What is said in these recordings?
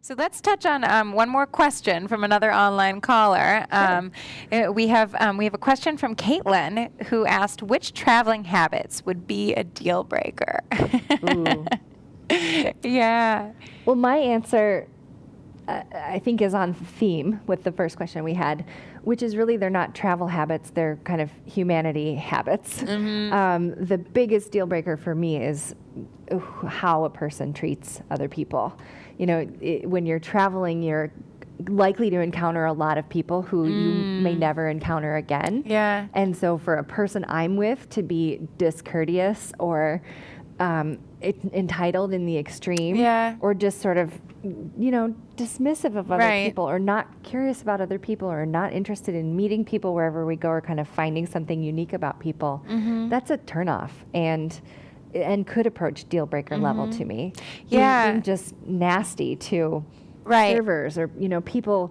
So let's touch on one more question from another online caller. We have a question from Caitlin who asked, which traveling habits would be a deal breaker? Ooh. Yeah. Well, my answer, I think, is on theme with the first question we had, which is really they're not travel habits, they're kind of humanity habits. Mm-hmm. The biggest deal breaker for me is how a person treats other people. You know, when you're traveling, you're likely to encounter a lot of people who you may never encounter again. Yeah. And so for a person I'm with to be discourteous or entitled in the extreme, Yeah. or just sort of, dismissive of other Right. people, or not curious about other people, or not interested in meeting people wherever we go, or kind of finding something unique about people, that's a turnoff and could approach deal breaker level to me. Yeah. Being just nasty to Right. servers or people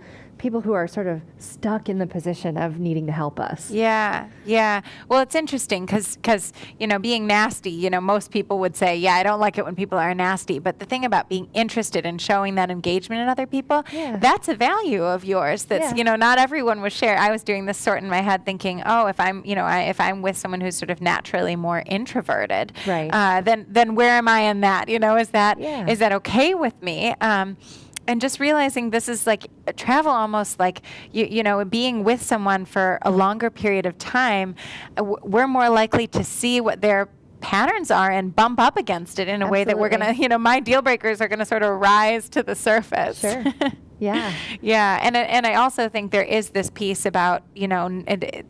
who are sort of stuck in the position of needing to help us. Yeah, yeah. Well, it's interesting because being nasty, most people would say, yeah, I don't like it when people are nasty. But the thing about being interested and showing that engagement in other people, that's a value of yours. That's, not everyone was share. I was doing this sort in my head thinking, oh, if I'm, if I'm with someone who's sort of naturally more introverted, right. Then where am I in that? Is that okay with me? And just realizing this is like travel, almost like, being with someone for a longer period of time, we're more likely to see what their patterns are and bump up against it in a way that we're going to, my deal breakers are going to sort of rise to the surface. Sure. Yeah. Yeah. And I also think there is this piece about, it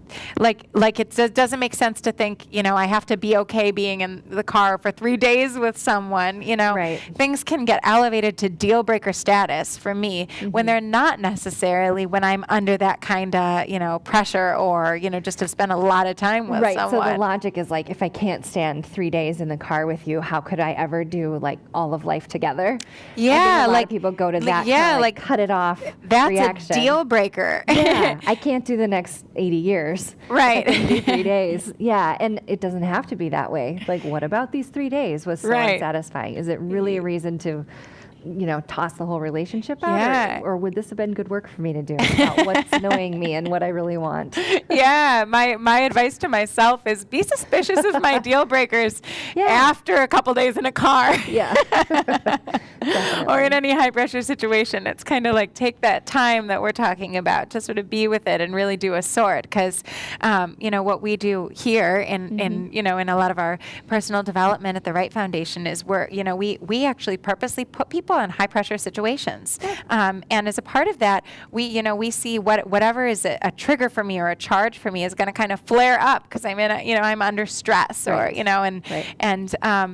doesn't make sense to think, I have to be okay being in the car for 3 days with someone, Right. Things can get elevated to deal breaker status for me when they're not necessarily when I'm under that kind of, pressure or, just to spend a lot of time with someone. So the logic is like, if I can't stand 3 days in the car with you, how could I ever do like all of life together? Yeah. I think a lot of people go to that kind of cut it off that's reaction. A deal breaker. Yeah, I can't do the next 80 years. Right. I can do 3 days. Yeah, and it doesn't have to be that way. Like, what about these 3 days was so unsatisfying? Is it really a reason to, toss the whole relationship out? Yeah. Or would this have been good work for me to do about what's annoying me and what I really want? Yeah, my advice to myself is be suspicious of my deal breakers after a couple days in a car. Yeah. Or in any high pressure situation. It's kind of like take that time that we're talking about to sort of be with it and really do a sort. Because, what we do here in a lot of our personal development at the Right Foundation is we actually purposely put people in high pressure situations. And as a part of that, we see whatever is a trigger for me or a charge for me is going to kind of flare up because I'm I'm under stress or,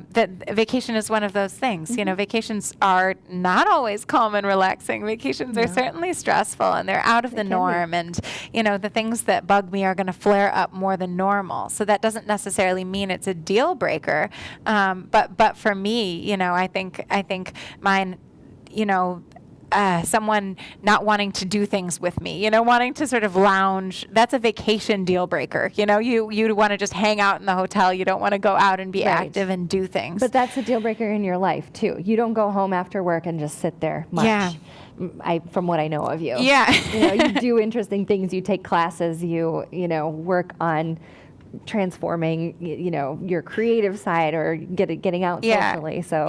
that vacation is one of those things. Vacations are not always calm and relaxing. Vacations are certainly stressful and they're out of the norm. And, the things that bug me are going to flare up more than normal. So that doesn't necessarily mean it's a deal breaker. But for me, I think mine, someone not wanting to do things with me, wanting to sort of lounge, that's a vacation deal breaker. You want to just hang out in the hotel. You don't want to go out and be active and do things. But that's a deal breaker in your life too. You don't go home after work and just sit there much. Yeah. From what I know of you. Yeah. You do interesting things. You take classes. You work on transforming, your creative side or getting out socially. So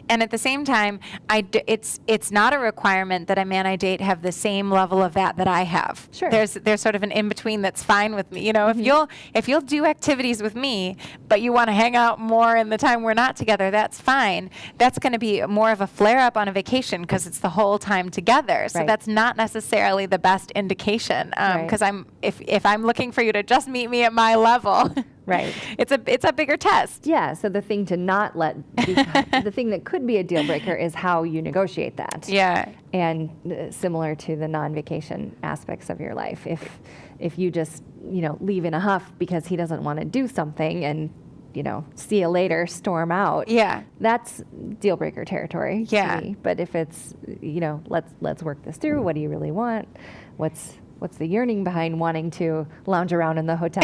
and at the same time, it's not a requirement that a man I date have the same level of that I have. Sure, there's sort of an in between that's fine with me. If you'll do activities with me, but you want to hang out more in the time we're not together, that's fine. That's going to be more of a flare up on a vacation because it's the whole time together. So that's not necessarily the best indication. Because if I'm looking for you to just meet me at my level, it's a bigger test. Yeah. So the thing to not let the thing that could be a deal breaker is how you negotiate that. Yeah. And similar to the non-vacation aspects of your life, if you just leave in a huff because he doesn't want to do something and see you later, storm out. Yeah. That's deal breaker territory. Yeah. To me. But if it's let's work this through. What do you really want? What's what's the yearning behind wanting to lounge around in the hotel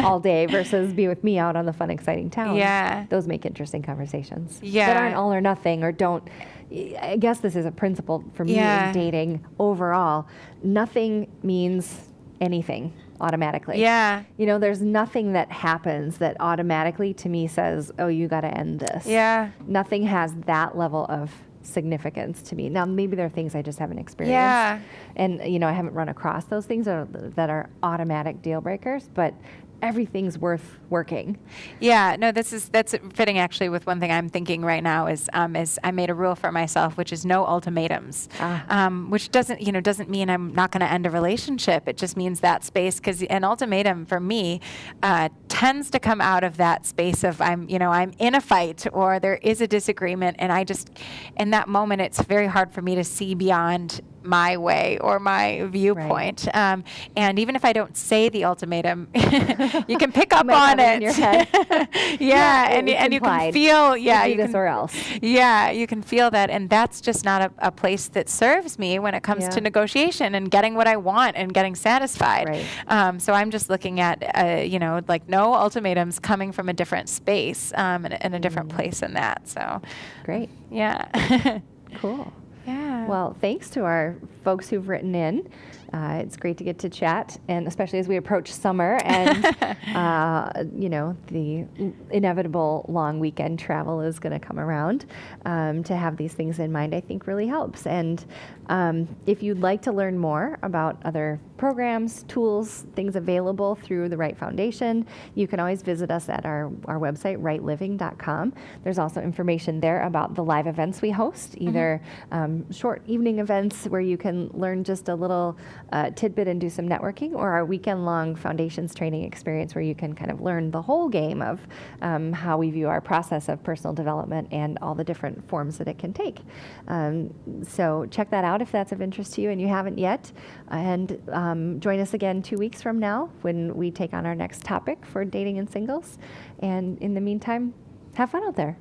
all day versus be with me out on the fun, exciting town. Yeah. Those make interesting conversations. Yeah. That aren't all or nothing, or don't. I guess this is a principle for me in dating overall. Nothing means anything automatically. Yeah. You know, there's nothing that happens that automatically to me says, oh, you got to end this. Yeah. Nothing has that level of significance to me. Now, maybe there are things I just haven't experienced. Yeah. And, you know, I haven't run across those things that are automatic deal breakers, but everything's worth working. Yeah, no, that's fitting actually with one thing I'm thinking right now is I made a rule for myself, which is no ultimatums, which doesn't mean I'm not going to end a relationship. It just means that space, because an ultimatum for me tends to come out of that space of I'm in a fight or there is a disagreement, and I just, in that moment, it's very hard for me to see beyond my way or my viewpoint. Right. And even if I don't say the ultimatum, you can pick up on it. In your head. and you can feel, you do this or else. Yeah, you can feel that, and that's just not a place that serves me when it comes to negotiation and getting what I want and getting satisfied. Right. So I'm just looking at, like no ultimatums coming from a different space and a different place in that. So great. Yeah. Cool. Yeah. Well, thanks to our folks who've written in. It's great to get to chat, and especially as we approach summer and, the inevitable long weekend travel is going to come around. To have these things in mind, I think really helps. And if you'd like to learn more about other programs, tools, things available through the Right Foundation, you can always visit us at our website, rightliving.com. There's also information there about the live events we host, either short evening events where you can learn just a little tidbit and do some networking, or our weekend-long foundations training experience where you can kind of learn the whole game of how we view our process of personal development and all the different forms that it can take. So check that out if that's of interest to you and you haven't yet. And join us again 2 weeks from now when we take on our next topic for dating and singles. And in the meantime, have fun out there.